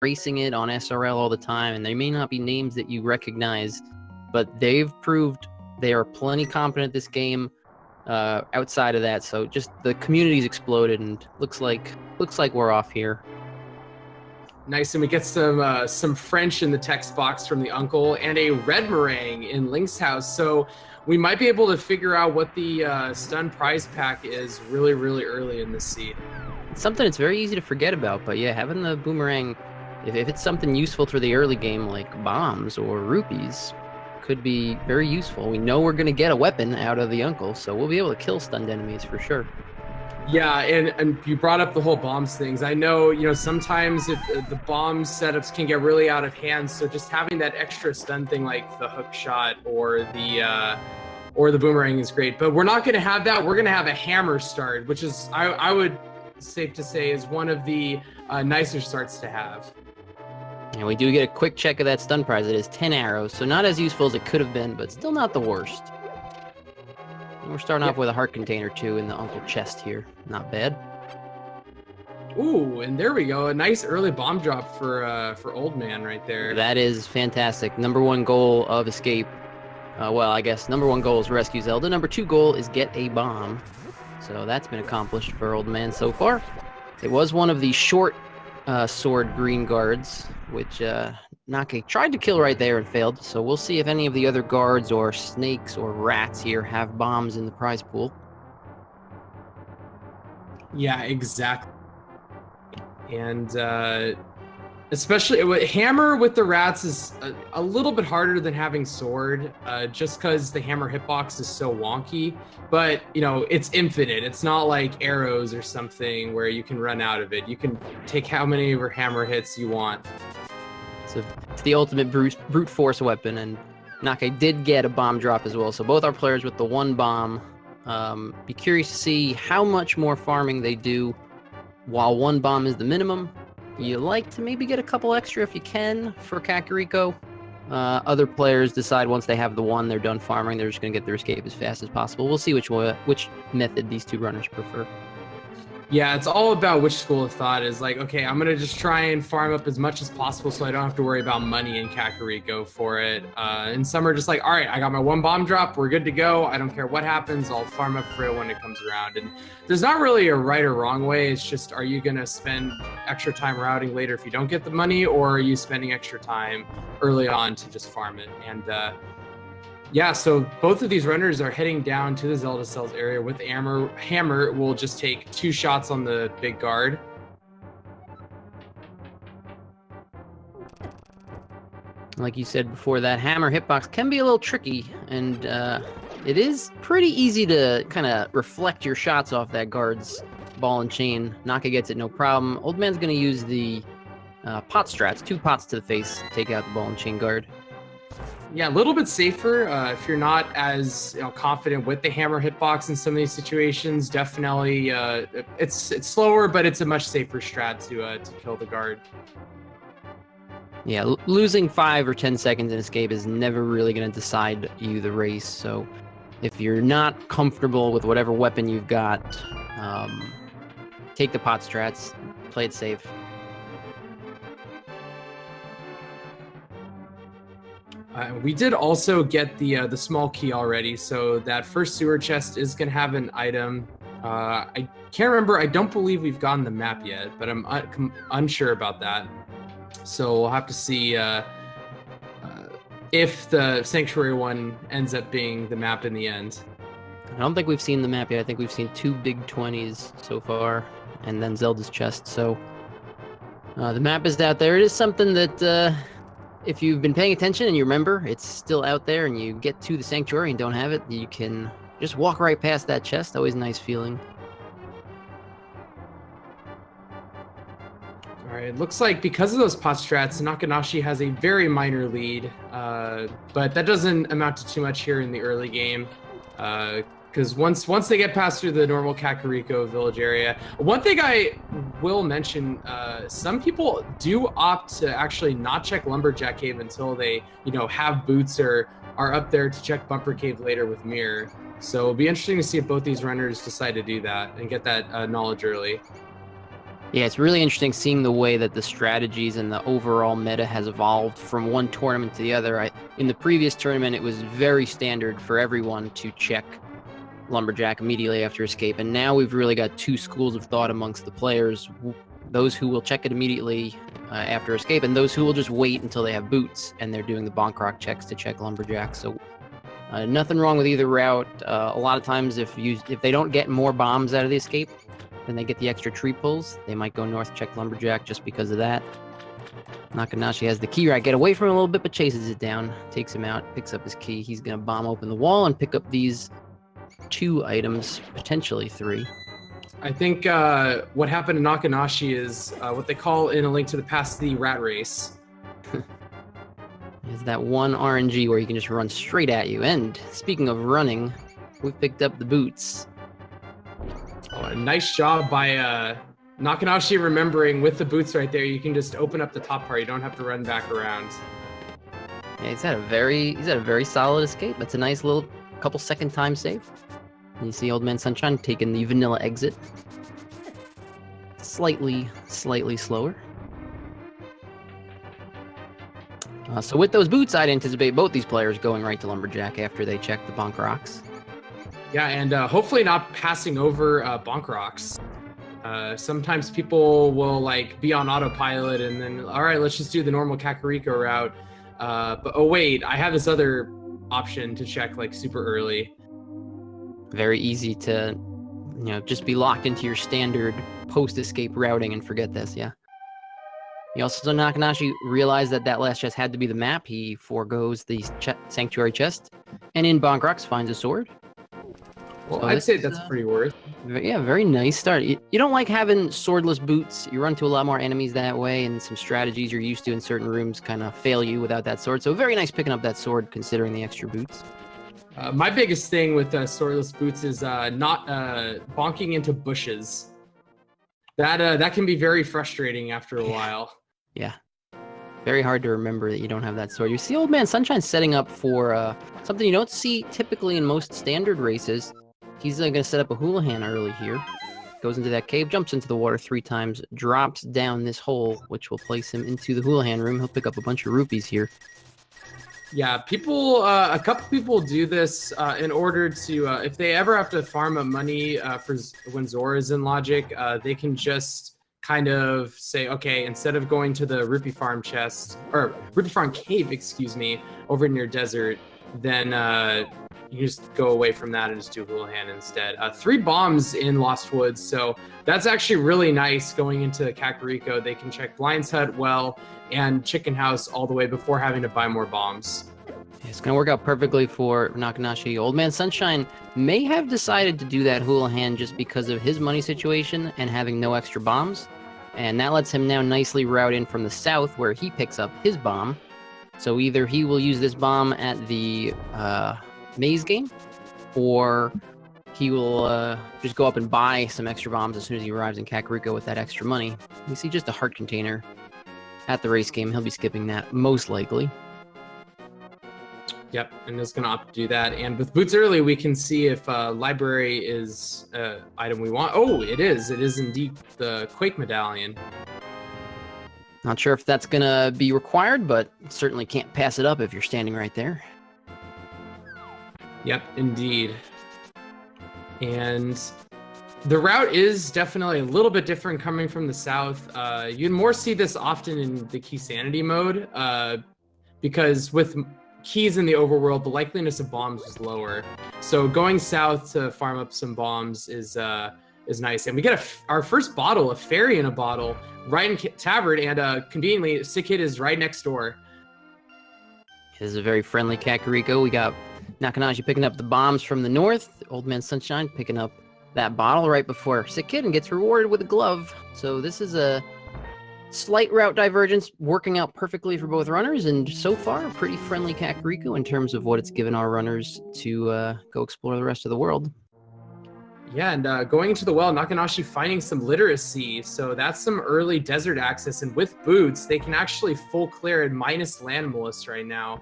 racing it on SRL all the time, and they may not be names that you recognize, but they've proved they are plenty competent at this game. Outside of that, so just the community's exploded, and looks like we're off here. Nice, and we get some French in the text box from the uncle, and a red meringue in Link's house. So we might be able to figure out what the stun prize pack is really early in this seed. It's something that's very easy to forget about, but yeah, having the boomerang, if it's something useful for the early game like bombs or rupees, could be very useful. We know we're going to get a weapon out of the uncle, so we'll be able to kill stunned enemies for sure. Yeah, and you brought up the whole bombs things. I know, sometimes if the bomb setups can get really out of hand, so just having that extra stun thing like the hook shot or the boomerang is great. But we're not going to have that. We're going to have a hammer start, which is, I would safe to say, is one of the nicer starts to have. And we do get a quick check of that stun prize. It is 10 arrows, so not as useful as it could have been, but still not the worst. And we're starting off with a heart container, too, in the uncle chest here. Not bad. Ooh, and there we go. A nice early bomb drop for Old Man right there. That is fantastic. Number 1 goal of escape. Well, I guess number 1 goal is rescue Zelda. Number 2 goal is get a bomb. So that's been accomplished for Old Man so far. It was one of the short sword green guards, which Nake tried to kill right there and failed. So we'll see if any of the other guards or snakes or rats here have bombs in the prize pool. Yeah, exactly. And especially hammer with the rats is a little bit harder than having sword, just because the hammer hitbox is so wonky. But it's infinite. It's not like arrows or something where you can run out of it. You can take how many of your hammer hits you want. So it's the ultimate brute force weapon, and Nake did get a bomb drop as well. So both our players with the 1 bomb. Be curious to see how much more farming they do while 1 bomb is the minimum. You like to maybe get a couple extra if you can for Kakariko. Other players decide once they have the 1, they're done farming, they're just going to get their escape as fast as possible. We'll see which method these 2 runners prefer. Yeah, it's all about which school of thought is like, okay, I'm going to just try and farm up as much as possible so I don't have to worry about money in Kakariko for it. And some are just like, all right, I got my 1 bomb drop, we're good to go. I don't care what happens, I'll farm up for it when it comes around. And there's not really a right or wrong way. It's just, are you going to spend extra time routing later if you don't get the money, or are you spending extra time early on to just farm it? And yeah, so both of these runners are heading down to the Zelda Cells area with Hammer. Will just take 2 shots on the big guard. Like you said before, that hammer hitbox can be a little tricky, and it is pretty easy to kind of reflect your shots off that guard's ball and chain. Naka gets it no problem. Old Man's going to use the pot strats, 2 pots to the face, take out the ball and chain guard. Yeah, a little bit safer if you're not as confident with the hammer hitbox in some of these situations. Definitely, it's slower, but it's a much safer strat to kill the guard. Yeah, losing 5 or 10 seconds in escape is never really going to decide you the race. So if you're not comfortable with whatever weapon you've got, take the pot strats, play it safe. We did also get the small key already, so that first sewer chest is going to have an item. I can't remember. I don't believe we've gotten the map yet, but I'm unsure about that. So we'll have to see if the Sanctuary one ends up being the map in the end. I don't think we've seen the map yet. I think we've seen 2 big 20s so far, and then Zelda's chest. So the map is out there. It is something that... if you've been paying attention and you remember it's still out there and you get to the Sanctuary and don't have it, you can just walk right past that chest. Always a nice feeling. All right, it looks like because of those pot strats, Nakenashi has a very minor lead, but that doesn't amount to too much here in the early game. Because once they get past through the normal Kakariko village area, one thing I will mention, some people do opt to actually not check Lumberjack Cave until they, have boots or are up there to check Bumper Cave later with Mirror. So it'll be interesting to see if both these runners decide to do that and get that knowledge early. Yeah, it's really interesting seeing the way that the strategies and the overall meta has evolved from one tournament to the other. In the previous tournament, it was very standard for everyone to check Lumberjack immediately after escape, and now we've really got two schools of thought amongst the players. Those who will check it immediately after escape, and those who will just wait until they have boots and they're doing the bonk rock checks to check Lumberjack. So nothing wrong with either route. A lot of times if they don't get more bombs out of the escape, then they get the extra tree pulls. They might go north, check Lumberjack just because of that. Nakenashi has the key right. Get away from him a little bit, but chases it down. Takes him out, picks up his key. He's going to bomb open the wall and pick up these 2 items, potentially 3. I think what happened to Nakenashi is what they call in A Link to the Past the rat race. Is that one RNG where he can just run straight at you. And speaking of running, we've picked up the boots. Oh, nice job by Nakenashi remembering with the boots right there. You can just open up the top part. You don't have to run back around. Yeah, he's had a very solid escape. That's a nice little couple second time save. And you see OldManSunshine taking the vanilla exit. Slightly slower. So with those boots, I'd anticipate both these players going right to Lumberjack after they check the bonk rocks. Yeah, and hopefully not passing over bonk rocks. Sometimes people will like be on autopilot and then, all right, let's just do the normal Kakariko route. But oh wait, I have this other option to check like super early. Very easy to, just be locked into your standard post-escape routing and forget this, yeah. He also saw Nakenashi realize that last chest had to be the map. He forgoes the sanctuary chest, and in bonk rocks finds a sword. Well, I'd say that's pretty worth. Yeah, very nice start. You don't like having swordless boots. You run to a lot more enemies that way, and some strategies you're used to in certain rooms kind of fail you without that sword. So very nice picking up that sword, considering the extra boots. My biggest thing with swordless boots is not bonking into bushes. That can be very frustrating after a while. Yeah. Very hard to remember that you don't have that sword. You see OldManSunshine setting up for something you don't see typically in most standard races. He's going to set up a houlihan early here. Goes into that cave, jumps into the water 3 times, drops down this hole, which will place him into the houlihan room. He'll pick up a bunch of rupees here. Yeah, a couple people do this in order to, if they ever have to farm up money for when Zora's in Logic, they can just kind of say, okay, instead of going to the rupee farm cave, excuse me, over near desert, then you just go away from that and just do houlihan instead. 3 bombs in Lost Woods, so that's actually really nice going into Kakariko. They can check Blind's Hut well and Chicken House all the way before having to buy more bombs. It's going to work out perfectly for Nakenashi. OldManSunshine may have decided to do that houlihan just because of his money situation and having no extra bombs. And that lets him now nicely route in from the south where he picks up his bomb. So either he will use this bomb at the maze game, or he will just go up and buy some extra bombs as soon as he arrives in Kakariko with that extra money. We see just a heart container at the race game. He'll be skipping that, most likely. Yep, and just going to opt to do that. And with boots early, we can see if library is an item we want. Oh, it is. It is indeed the Quake Medallion. Not sure if that's going to be required, but certainly can't pass it up if you're standing right there. Yep, indeed. And the route is definitely a little bit different coming from the south. You'd more see this often in the Key Sanity mode, because with keys in the overworld, the likeliness of bombs is lower. So going south to farm up some bombs is nice. And we get our first bottle, a fairy in a bottle, right in Tavern, and conveniently, Sick Kid is right next door. This is a very friendly Kakariko. We got Nakenashi picking up the bombs from the north, OldManSunshine picking up that bottle right before Sick Kid and gets rewarded with a glove. So this is a slight route divergence working out perfectly for both runners, and so far a pretty friendly Kakariko in terms of what it's given our runners to go explore the rest of the world. Yeah, and going into the well, Nakenashi finding some literacy, so that's some early desert access, and with boots, they can actually full clear and minus land mollusk right now.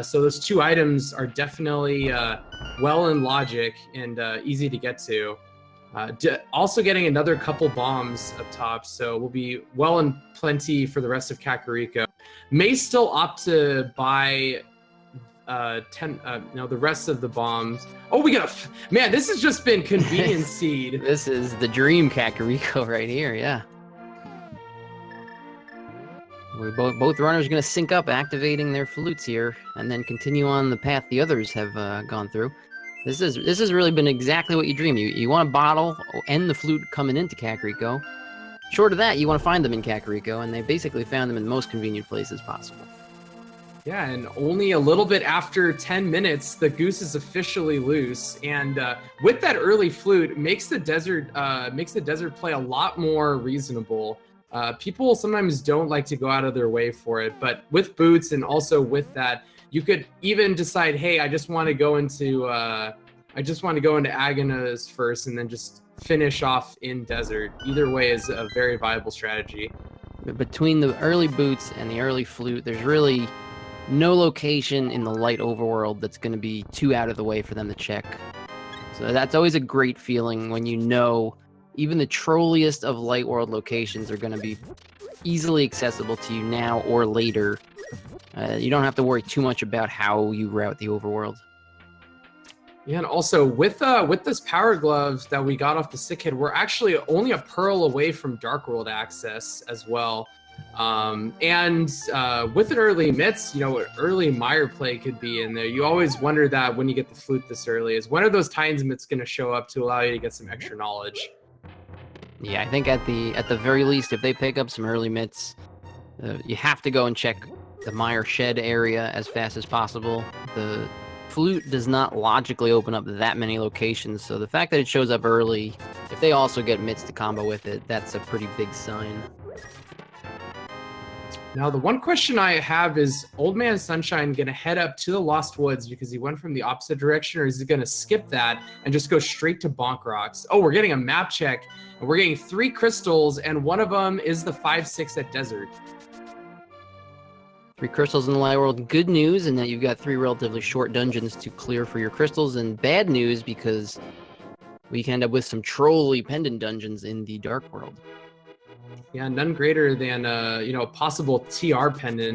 So those 2 items are definitely well in logic and easy to get to. Also getting another couple bombs up top, so we'll be well and plenty for the rest of Kakariko. May still opt to buy the rest of the bombs. Oh, we got man, this has just been convenience seed. This is the dream Kakariko right here, yeah. We're both runners are going to sync up, activating their flutes here, and then continue on the path the others have gone through. This has really been exactly what you dream. You want a bottle and the flute coming into Kakariko. Short of that, you want to find them in Kakariko, and they basically found them in the most convenient places possible. Yeah, and only a little bit after 10 minutes, the goose is officially loose, and with that early flute, makes the desert play a lot more reasonable. People sometimes don't like to go out of their way for it, but with boots and also with that, you could even decide, hey, I just want to go into Agana's first, and then just finish off in desert. Either way is a very viable strategy. Between the early boots and the early flute, there's really no location in the light overworld that's going to be too out of the way for them to check. So that's always a great feeling when you know even the trolliest of light world locations are going to be easily accessible to you now or later. You don't have to worry too much about how you route the overworld. Yeah, and also with this power glove that we got off the sick kid, we're actually only a pearl away from Dark World access as well. And with an early mitts, early Mire play could be in there. You always wonder that when you get the flute this early, is when are those Tines mitts going to show up to allow you to get some extra knowledge? Yeah, I think at the very least, if they pick up some early mitts, you have to go and check the Mire shed area as fast as possible. The flute does not logically open up that many locations, so the fact that it shows up early, if they also get mitts to combo with it, that's a pretty big sign. Now, the one question I have is, OldManSunshine going to head up to the Lost Woods because he went from the opposite direction, or is he going to skip that and just go straight to Bonk Rocks? Oh, we're getting a map check, and we're getting 3 crystals, and one of them is the 5-6 at Desert. 3 crystals in the light world. Good news in that you've got 3 relatively short dungeons to clear for your crystals, and bad news because we can end up with some trolly pendant dungeons in the dark world. Yeah, none greater than a possible TR pendant